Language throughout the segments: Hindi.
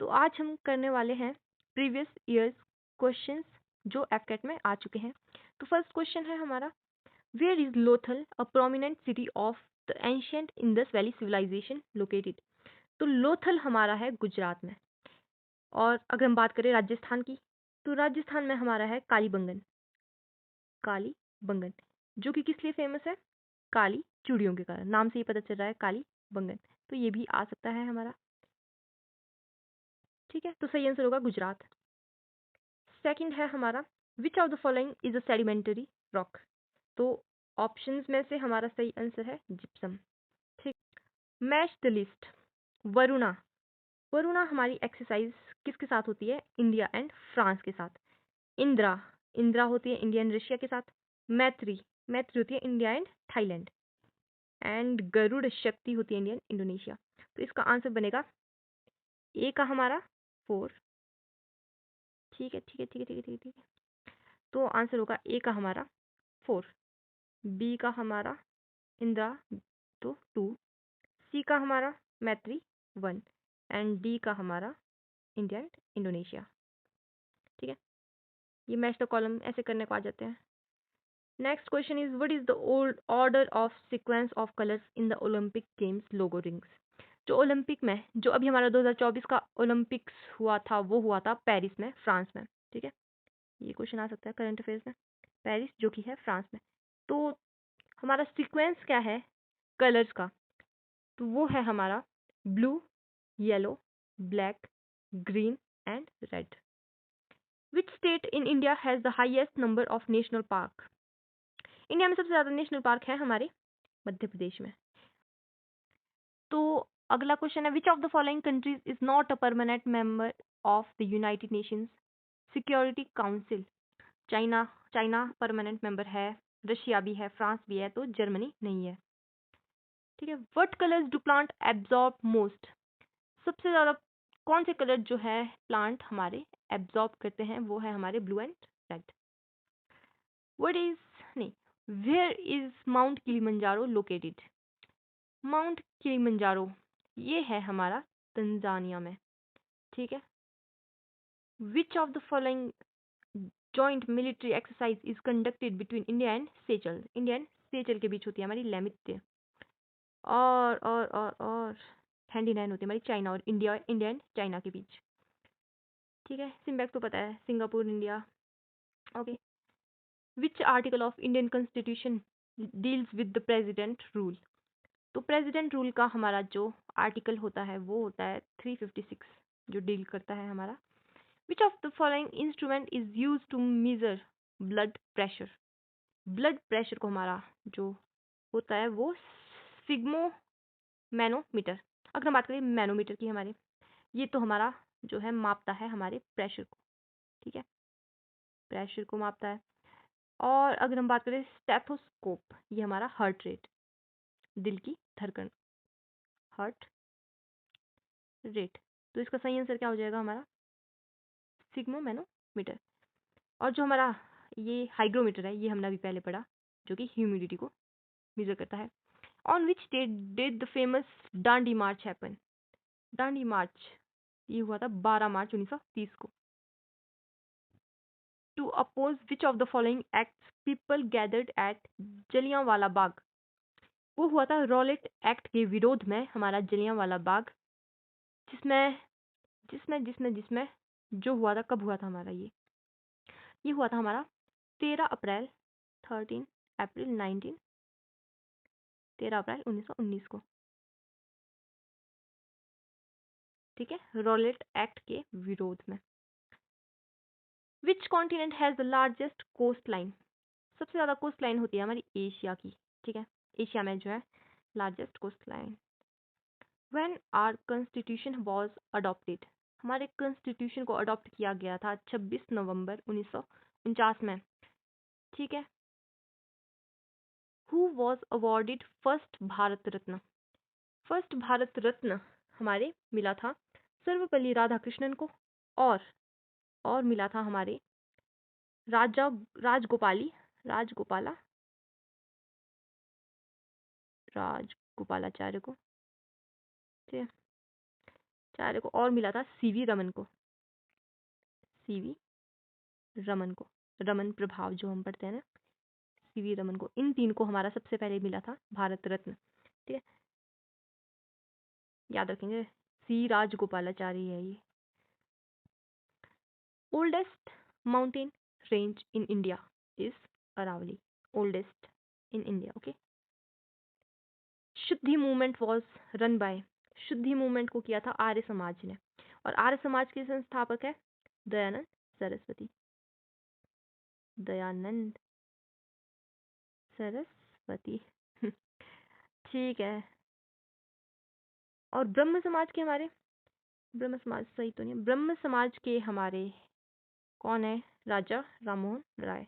तो आज हम करने वाले हैं प्रीवियस ईयर्स क्वेश्चंस जो एफकेट में आ चुके हैं। तो फर्स्ट क्वेश्चन है हमारा, where is Lothal a prominent city of the ancient Indus valley civilisation located. तो लोथल हमारा है गुजरात में। और अगर हम बात करें राजस्थान की, तो राजस्थान में हमारा है कालीबंगन। कालीबंगन जो कि किस लिए फेमस है? काली चूड़ियों के कारण, नाम से ही पता चल रहा है कालीबंगन। तो ये भी आ सकता है हमारा। ठीक है, तो सही आंसर होगा गुजरात। सेकंड है हमारा, which of the following is a sedimentary rock. तो ऑप्शंस में से हमारा सही आंसर है जिप्सम। ठीक, match the list. Varuna. Varuna हमारी एक्सरसाइज किसके साथ होती है? इंडिया एंड फ्रांस के साथ। इंद्रा। इंद्रा होती है इंडिया एंड रशिया के साथ। मैत्री। मैत्री होती है India and Thailand. And Garuda Shakti होती है इंडिया एंड इंडोनेशिया। तो इसका आंसर बनेगा ए का हमारा 4। ठीक है ठीक है ठीक है ठीक है ठीक है ठीक है। तो आंसर होगा ए का हमारा 4, बी का हमारा इंद्रा तो 2, सी का हमारा मैत्री 1 एंड डी का हमारा इंडिया एंड इंडोनेशिया। ठीक है, ये मैच द कॉलम ऐसे करने को आ जाते हैं। Next question is, what is the old order of sequence of colours in the Olympic games logo rings. जो ओलंपिक में, जो अभी हमारा 2024 का ओलंपिक्स हुआ था, वो हुआ था पेरिस में, फ्रांस में। ठीक है, ये क्वेश्चन आ सकता है करंट अफेयर्स में। पेरिस जो कि है फ्रांस में। तो हमारा सीक्वेंस क्या है कलर्स का? तो वो है हमारा blue, yellow, black, green and red. Which state in India has the highest number of national park. India में सबसे ज्यादा नेशनल पार्क है हमारे मध्य प्रदेश में। तो अगला क्वेश्चन है, which of the following countries is not a permanent member of the United Nations security council. China. China permanent member है, रशिया भी है, फ्रांस भी है, तो जर्मनी नहीं है। ठीक है, what colours do plant absorb most. सबसे ज्यादा कौन से कलर जो है प्लांट हमारे एब्जॉर्ब करते हैं? वो है हमारे blue and red. What is, नहीं, where is Mount Kilimanjaro located. Mount Kilimanjaro ये है हमारा तंजानिया में। ठीक है, which of the following joint military exercise is conducted between India and Seychelles. India and Seychelles के बीच होती है हमारी लैमित्य। और हैंड इन हैंड होती है हमारी चाइना और इंडिया, इंडिया एंड चाइना के बीच। ठीक है, सिम्बैक्स तो पता है, Singapore India. Okay, which article of Indian constitution deals with the president rule. तो प्रेसिडेंट रूल का हमारा जो आर्टिकल होता है वो होता है 356, जो डील करता है हमारा। Which of the following instrument is use to measure blood pressure. Blood pressure को हमारा जो होता है वो सिग्मो मैनोमीटर। अगर हम बात करें मैनोमीटर की, हमारे ये तो हमारा जो है मापता है हमारे प्रेशर को। ठीक है, प्रेशर को मापता है। और अगर हम बात करें स्टेथोस्कोप, ये हमारा हार्ट रेट, दिल की धड़कन, हार्ट रेट। तो इसका सही आंसर क्या हो जाएगा हमारा? सिग्मो मैनोमीटर। और जो हमारा ये हाइग्रोमीटर है, ये हमने अभी पहले पढ़ा, जो कि ह्यूमिडिटी को मेजर करता है। On which date did the famous Dandi march happen. Dandi march ये हुआ था 12 मार्च 1930 को। To oppose which of the following acts people gathered at Jallianwala Bagh. वो हुआ था रॉलेट एक्ट के विरोध में हमारा जलियांवाला बाग, जिसमें जिसमें जिसमें जिसमें जो हुआ था, कब हुआ था हमारा ये हुआ था हमारा 13 अप्रैल 13 अप्रैल 19 13 अप्रैल 1919 को। ठीक है, रॉलेट एक्ट के विरोध में। Which continent has the largest coast line. सबसे ज्यादा कोस्ट लाइन होती है हमारी एशिया की। ठीक है, एशिया में जो है largest coast line. When our constitution was adopted. हमारे कॉन्स्टिट्यूशन को अडॉप्ट किया गया था 26 नवंबर 1949 में। ठीक है, who was awarded first Bharat Ratna. First Bharat Ratna हमारे मिला था सर्वपल्ली राधाकृष्णन को, और मिला था हमारे राजा राजगोपालाचार्य को। ठीक है, आचार्य को और मिला था सीवी रमन को, सीवी रमन को, रमन प्रभाव जो हम पढ़ते हैं ना, सीवी रमन को। इन 3 को हमारा सबसे पहले मिला था भारत रत्न। ठीक है, याद रखेंगे, सी राजगोपालाचारी है ये। Oldest mountain range in India is Aravalli, oldest in India. Okay, Shuddhi movement was run by, Shuddhi movement को किया था आर्य समाज ने, और आर्य समाज के संस्थापक है दयानंद सरस्वती, दयानंद सरस्वती। ठीक है, और ब्रह्म समाज के हमारे, ब्रह्म समाज सही तो नहीं, ब्रह्म समाज के हमारे कौन है? राजा राममोहन राय,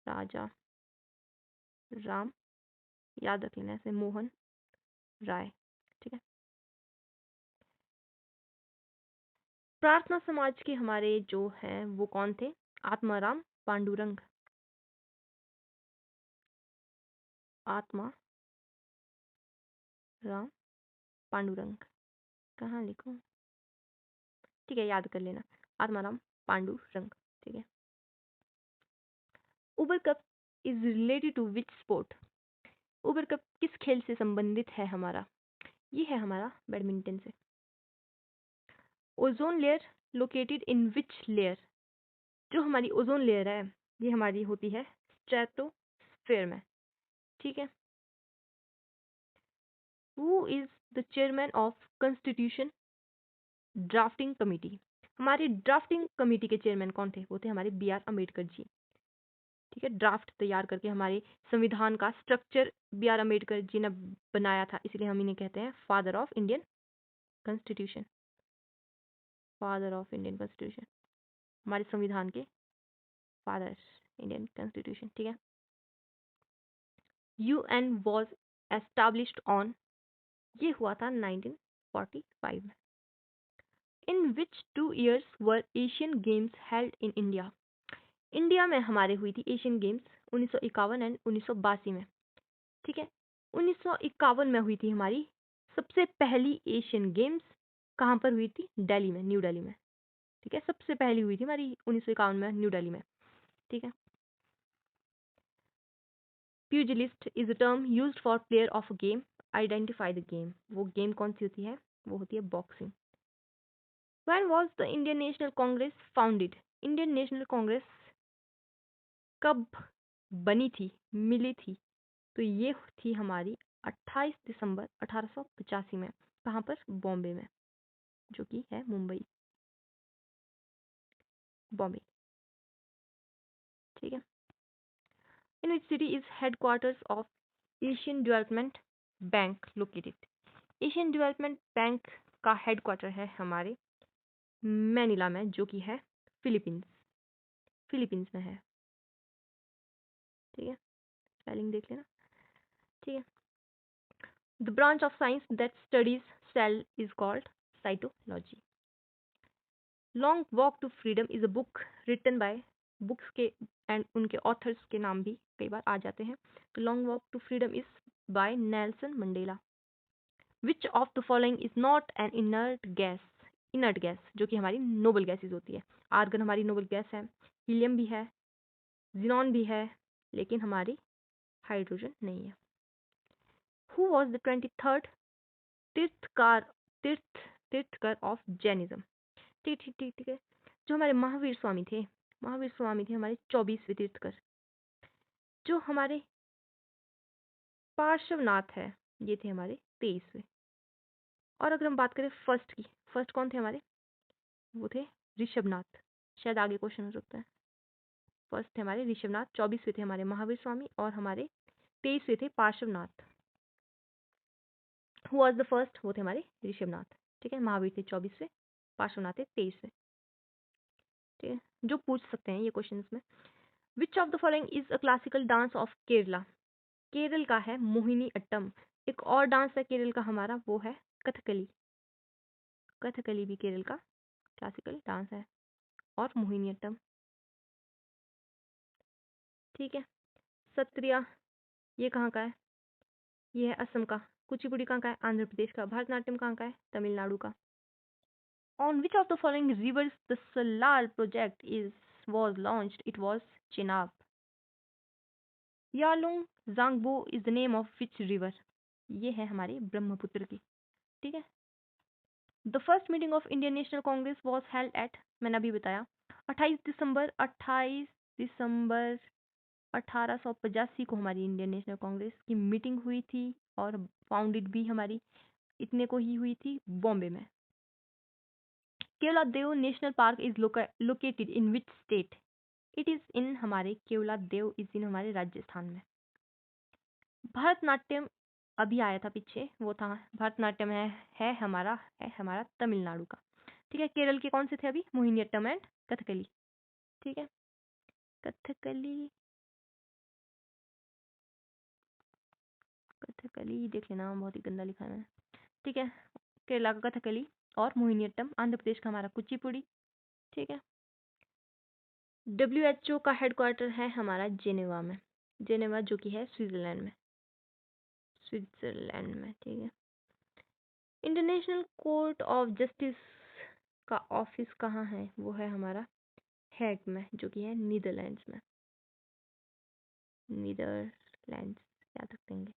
राजा राम, याद रख लेना ऐसे, मोहन राय। ठीक है, प्रार्थना समाज के हमारे जो हैं वो कौन थे? आत्माराम पांडुरंग, आत्मा राम पांडुरंग, कहाँ लिखूं? ठीक है, याद कर लेना, आत्माराम पांडुरंग। ठीक है, Uber cup is related to which sport, Uber cup किस खेल से संबंधित है हमारा? ये है हमारा बैडमिंटन से। Ozone layer located in which layer, जो हमारी ओजोन लेयर है ये हमारी होती है स्ट्रेटोस्फेयर में। ठीक है, who is the chairman of constitution drafting committee, हमारी ड्राफ्टिंग कमेटी के चेयरमैन कौन थे? वो थे हमारे बी आर अम्बेडकर जी। ठीक है, ड्राफ्ट तैयार करके हमारे संविधान का structure B are Ambedkar ji ने बनाया था, इसलिए हम इन्हें कहते हैं father of Indian constitution, father of Indian constitution, हमारे संविधान के फादर, इंडियन कॉन्स्टिट्यूशन। ठीक है, यूएन वॉज एस्टाब्लिश्ड ऑन, ये हुआ था 1945 में। इन विच 2 years were Asian games held in India, India में हमारे हुई थी एशियन गेम्स 1951 एंड 1982 में। ठीक है, 1951 में हुई थी हमारी सबसे पहली एशियन गेम्स, कहाँ पर हुई थी? दिल्ली में, न्यू दिल्ली में। ठीक है, सबसे पहली हुई थी हमारी 1951 में न्यू दिल्ली में। ठीक है, प्यूजिलिस्ट is a term used for player of a game, identify the game, वो गेम कौन सी होती है? वो होती है boxing. When was the Indian national Congress founded, Indian national Congress कब बनी थी, मिली थी? तो ये थी हमारी 28 दिसंबर 1885 में। कहाँ पर? बॉम्बे में, जो कि है मुंबई, बॉम्बे। ठीक है, in which city is headquarters of Asian Development Bank located, Asian Development Bank का हेडक्वार्टर है हमारे मैनिला में, जो कि है फिलीपींस, फिलीपींस में है। ठीक है, स्पेलिंग देख लेना। ठीक है, the branch of science that studies cell is called cytology. Long walk to freedom is a book written by, books के एंड उनके ऑथर्स के नाम भी कई बार आ जाते हैं। तो long walk to freedom is by Nelson Mandela. Which of the following is not an inert gas, inert gas जो कि हमारी नोबल गैसेज होती है। आर्गन हमारी नोबल गैस है, हीलियम भी है, जिनॉन भी है, लेकिन हमारी हाइड्रोजन नहीं है। हु वॉज द 23rd तीर्थकार, तीर्थ तीर्थकर ऑफ जैनिज्म। ठीक ठीक ठीक ठीक है, जो हमारे महावीर स्वामी थे, महावीर स्वामी थे हमारे 24वें तीर्थकर। जो हमारे पार्श्वनाथ है ये थे हमारे 23वें। और अगर हम बात करें फर्स्ट की, फर्स्ट कौन थे हमारे? वो थे ऋषभनाथ, शायद आगे क्वेश्चन हो सकता है। फर्स्ट थे हमारे ऋषभनाथ, 24वें थे हमारे महावीर स्वामी, और हमारे 23वें थे Parshvanath. Who was the first? वो थे हमारे ऋषभनाथ। ठीक है, महावीर थे 24वें, पार्श्वनाथ थे 23वें। ठीक है, जो पूछ सकते हैं ये क्वेश्चन में। विच of the following is a classical dance of Kerala, Kerala का है मोहिनी अट्टम। एक और डांस है केरल का हमारा, वो है कथकली, कथकली भी केरल का क्लासिकल डांस है, और मोहिनी अट्टम। ठीक है, सत्रिया ये कहाँ का है? ये है असम का। कुचिपुड़ी कहाँ का है? आंध्र प्रदेश का। भरतनाट्यम कहाँ का है? तमिलनाडु का। On which of the following rivers the Salar project was launched? It was Chenab. Yalung Zangbo is the name of which river? ये है हमारे ब्रह्मपुत्र की, ठीक है। The first meeting of Indian national Congress was held at, मैंने अभी बताया, 28 दिसंबर 1885 को हमारी इंडियन नेशनल कांग्रेस की मीटिंग हुई थी और फाउंडेड भी हमारी इतने को ही हुई थी बॉम्बे में। Keoladeo national park is located in which state? It is in हमारे केवलादेव इज इन हमारे राजस्थान में। भरतनाट्यम अभी आया था पीछे, वो था भरतनाट्यम है हमारा तमिलनाडु का, ठीक है। केरल के कौन से थे अभी? मोहिनीअट्टम एंड कथकली, ठीक है। कथकली कथकली देख लेना, बहुत ही गंदा लिखा है मैंने, ठीक है। केरला का कथकली और मोहिनीअट्टम, आंध्र प्रदेश का हमारा कुचिपुड़ी, ठीक है। WHO का हेडक्वार्टर है हमारा जेनेवा में, जेनेवा जो कि है स्विट्जरलैंड में, ठीक है। इंटरनेशनल कोर्ट ऑफ जस्टिस का ऑफिस कहाँ है? वो है हमारा हेग में, जो कि है नीदरलैंड्स में, नीदरलैंड्स याद रखेंगे।